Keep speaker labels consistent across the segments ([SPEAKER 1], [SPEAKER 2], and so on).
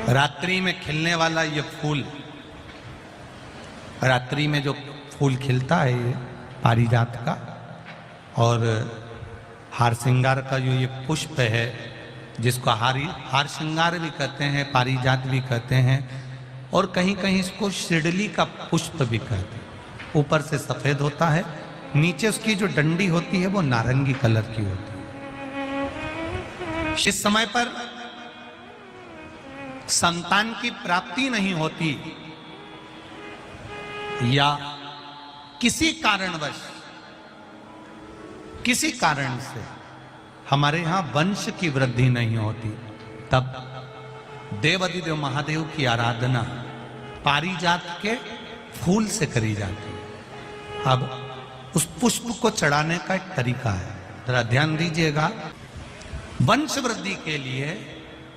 [SPEAKER 1] रात्रि में खिलने वाला ये फूल, रात्रि में जो फूल खिलता है ये पारिजात का, और हार श्रृंगार का जो ये पुष्प है जिसको हार श्रृंगार भी कहते हैं, पारिजात भी कहते हैं, और कहीं कहीं इसको शिरडली का पुष्प भी कहते हैं। ऊपर से सफेद होता है, नीचे उसकी जो डंडी होती है वो नारंगी कलर की होती है। इस समय पर संतान की प्राप्ति नहीं होती या किसी कारणवश, किसी कारण से हमारे यहां वंश की वृद्धि नहीं होती, तब देवाधिदेव महादेव की आराधना पारिजात के फूल से करी जाती है। अब उस पुष्प को चढ़ाने का एक तरीका है, जरा ध्यान दीजिएगा। वंश वृद्धि के लिए,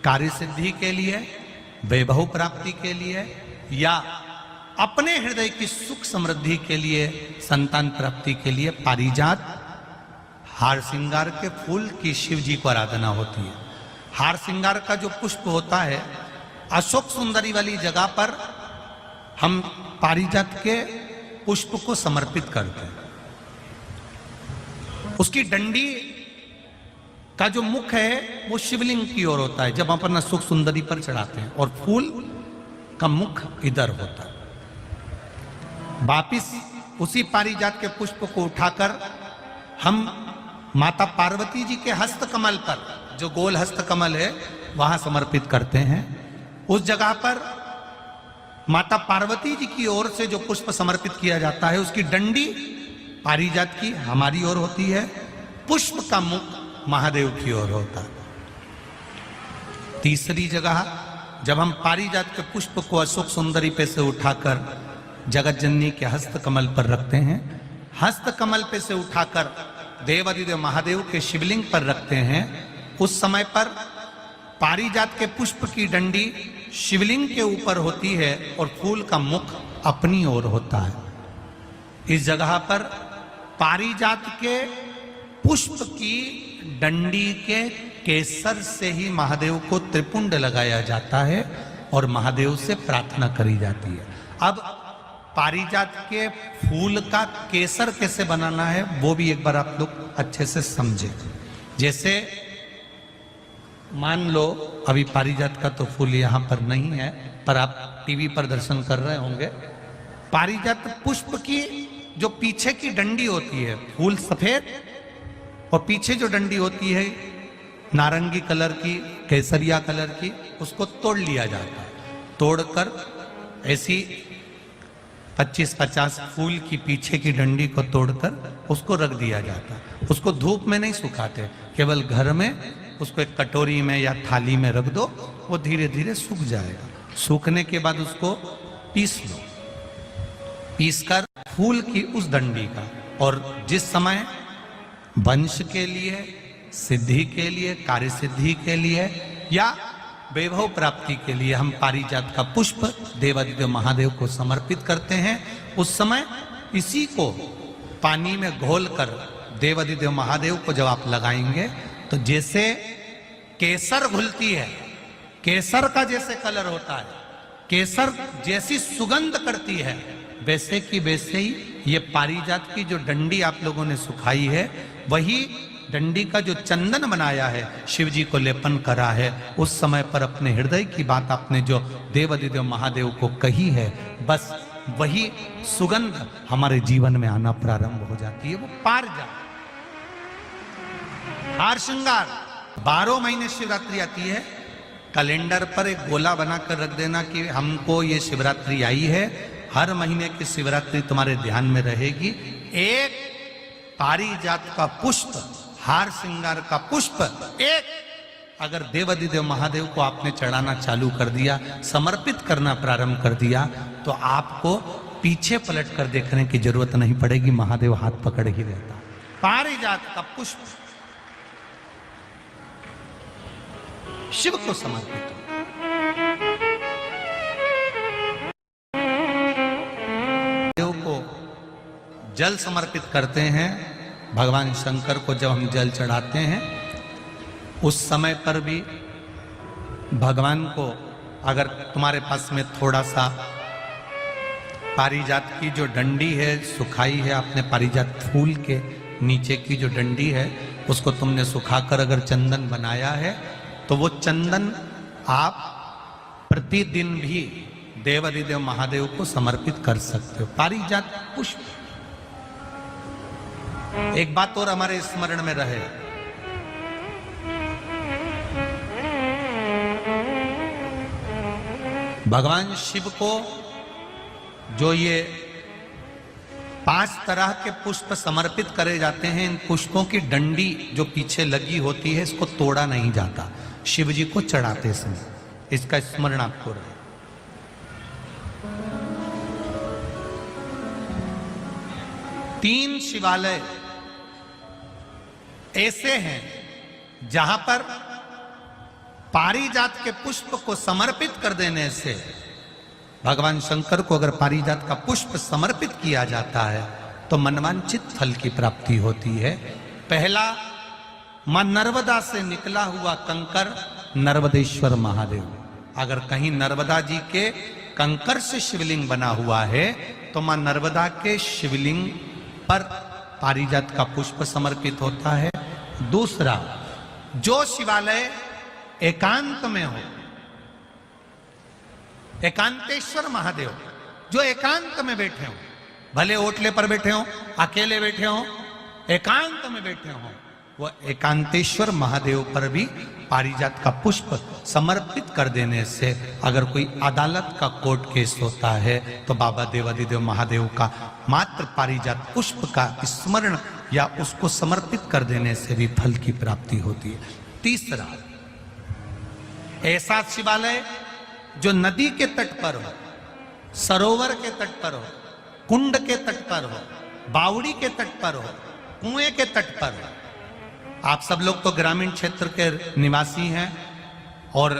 [SPEAKER 1] कार्य सिद्धि के लिए, वैभव प्राप्ति के लिए, या अपने हृदय की सुख समृद्धि के लिए, संतान प्राप्ति के लिए पारिजात हार श्रृंगार के फूल की शिव जी को आराधना होती है। हार श्रृंगार का जो पुष्प होता है, अशोक सुंदरी वाली जगह पर हम पारिजात के पुष्प को समर्पित करते हैं। उसकी डंडी का जो मुख है वो शिवलिंग की ओर होता है जब अपन अशोक सुंदरी पर चढ़ाते हैं, और फूल का मुख इधर होता है। वापिस उसी पारिजात के पुष्प को उठाकर हम माता पार्वती जी के हस्त कमल पर, जो गोल हस्त कमल है, वहां समर्पित करते हैं। उस जगह पर माता पार्वती जी की ओर से जो पुष्प समर्पित किया जाता है, उसकी डंडी पारिजात की हमारी ओर होती है, पुष्प का मुख महादेव की ओर होता है। तीसरी जगह जब हम पारिजात के पुष्प को अशोक सुंदरी पे से उठाकर जगत जननी के हस्त कमल पर रखते हैं, हस्त कमल पे से उठाकर देवाधिदेव महादेव के शिवलिंग पर रखते हैं, उस समय पर पारिजात के पुष्प की डंडी शिवलिंग के ऊपर होती है और फूल का मुख अपनी ओर होता है। इस जगह पर पारिजात के पुष्प की डंडी के केसर से ही महादेव को त्रिपुंड लगाया जाता है और महादेव से प्रार्थना करी जाती है। अब पारिजात के फूल का केसर कैसे बनाना है वो भी एक बार आप लोग अच्छे से समझे। जैसे मान लो अभी पारिजात का तो फूल यहाँ पर नहीं है, पर आप टीवी पर दर्शन कर रहे होंगे। पारिजात पुष्प की जो पीछे की डंडी होती है, फूल सफेद और पीछे जो डंडी होती है नारंगी कलर की, केसरिया कलर की, उसको तोड़ लिया जाता है। तोड़कर ऐसी 25-50 फूल की पीछे की डंडी को तोड़कर उसको रख दिया जाता है। उसको धूप में नहीं सुखाते, केवल घर में उसको एक कटोरी में या थाली में रख दो, वो धीरे धीरे सूख जाएगा। सूखने के बाद उसको पीस लो, पीसकर फूल की उस डंडी का, और जिस समय वंश के लिए, सिद्धि के लिए, कार्य सिद्धि के लिए या वैभव प्राप्ति के लिए हम पारिजात का पुष्प देवाधिदेव महादेव को समर्पित करते हैं, उस समय इसी को पानी में घोलकर देवाधिदेव महादेव को जब आप लगाएंगे तो जैसे केसर घुलती है, केसर का जैसे कलर होता है, केसर जैसी सुगंध करती है, वैसे की वैसे ही ये पारिजात की जो डंडी आप लोगों ने सुखाई है, वही डंडी का जो चंदन बनाया है, शिव जी को लेपन करा है, उस समय पर अपने हृदय की बात आपने जो देवाधिदेव महादेव को कही है, बस वही सुगंध हमारे जीवन में आना प्रारंभ हो जाती है। वो पारिजात हार श्रृंगार 12 महीने शिवरात्रि आती है। कैलेंडर पर एक गोला बनाकर रख देना कि हमको ये शिवरात्रि आई है, हर महीने की शिवरात्रि तुम्हारे ध्यान में रहेगी। एक पारिजात का पुष्प, हार श्रृंगार का पुष्प, एक अगर देवाधिदेव महादेव को आपने चढ़ाना चालू कर दिया, समर्पित करना प्रारंभ कर दिया, तो आपको पीछे पलट कर देखने की जरूरत नहीं पड़ेगी, महादेव हाथ पकड़ ही रहता। पारिजात का पुष्प शिव को समर्पित हो। देव को जल समर्पित करते हैं। भगवान शंकर को जब हम जल चढ़ाते हैं, उस समय पर भी भगवान को अगर तुम्हारे पास में थोड़ा सा पारिजात की जो डंडी है सुखाई है, आपने पारिजात फूल के नीचे की जो डंडी है उसको तुमने सुखाकर अगर चंदन बनाया है, तो वो चंदन आप प्रतिदिन भी देवाधिदेव महादेव को समर्पित कर सकते हो। पारिजात पुष्प। एक बात और हमारे स्मरण में रहे, भगवान शिव को जो ये 5 तरह के पुष्प समर्पित करे जाते हैं, इन पुष्पों की डंडी जो पीछे लगी होती है इसको तोड़ा नहीं जाता शिव जी को चढ़ाते समय। इसका स्मरण आपको रहे। तीन शिवालय ऐसे हैं जहां पर पारिजात के पुष्प को समर्पित कर देने से, भगवान शंकर को अगर पारिजात का पुष्प समर्पित किया जाता है तो मनवांचित फल की प्राप्ति होती है। पहला, मां नर्मदा से निकला हुआ कंकर नर्मदेश्वर महादेव। अगर कहीं नर्मदा जी के कंकर से शिवलिंग बना हुआ है तो मां नर्मदा के शिवलिंग पर पारिजात का पुष्प समर्पित होता है। दूसरा, जो शिवालय एकांत में हो, एकांतेश्वर महादेव जो एकांत में बैठे हो, भले ओटले पर बैठे हो, अकेले बैठे हो, एकांत में बैठे हो, वो एकांतेश्वर महादेव पर भी पारिजात का पुष्प समर्पित कर देने से, अगर कोई अदालत का कोर्ट केस होता है तो बाबा देवाधिदेव महादेव का मात्र पारिजात पुष्प का स्मरण या उसको समर्पित कर देने से भी फल की प्राप्ति होती है। तीसरा, ऐसा शिवालय जो नदी के तट पर हो, सरोवर के तट पर हो, कुंड के तट पर हो, बावड़ी के तट पर हो, कुएं के तट पर हो। आप सब लोग तो ग्रामीण क्षेत्र के निवासी हैं और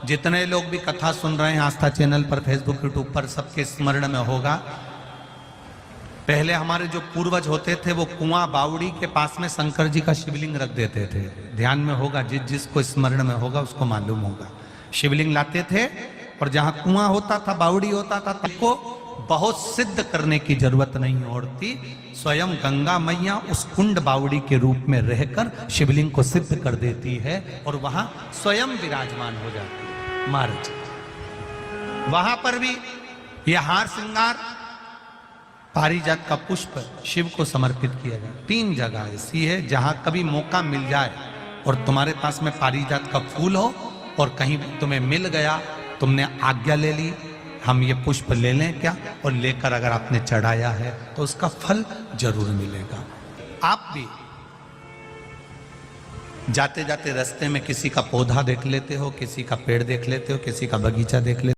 [SPEAKER 1] जितने लोग भी कथा सुन रहे हैं आस्था चैनल पर, फेसबुक, यूट्यूब पर, सबके स्मरण में होगा, पहले हमारे जो पूर्वज होते थे वो कुआं बावड़ी के पास में शंकर जी का शिवलिंग रख देते थे। ध्यान में होगा, जिसको स्मरण में होगा उसको मालूम होगा। शिवलिंग लाते थे और जहां कुआं होता था, बावड़ी होता था, तब बहुत सिद्ध करने की जरूरत नहीं होती, स्वयं गंगा मैया उस कुंड बावड़ी के रूप में रहकर शिवलिंग को सिद्ध कर देती है और वहां स्वयं विराजमान हो जाती है महाराज। वहां पर भी यह हार श्रृंगार पारिजात का पुष्प शिव को समर्पित किया जाए। 3 जगह ऐसी है जहां कभी मौका मिल जाए और तुम्हारे पास में पारिजात का फूल हो और कहीं तुम्हें मिल गया, तुमने आज्ञा ले ली, हम ये पुष्प ले लें क्या, और लेकर अगर आपने चढ़ाया है तो उसका फल जरूर मिलेगा। आप भी जाते जाते रास्ते में किसी का पौधा देख लेते हो, किसी का पेड़ देख लेते हो, किसी का बगीचा देख लेते हो।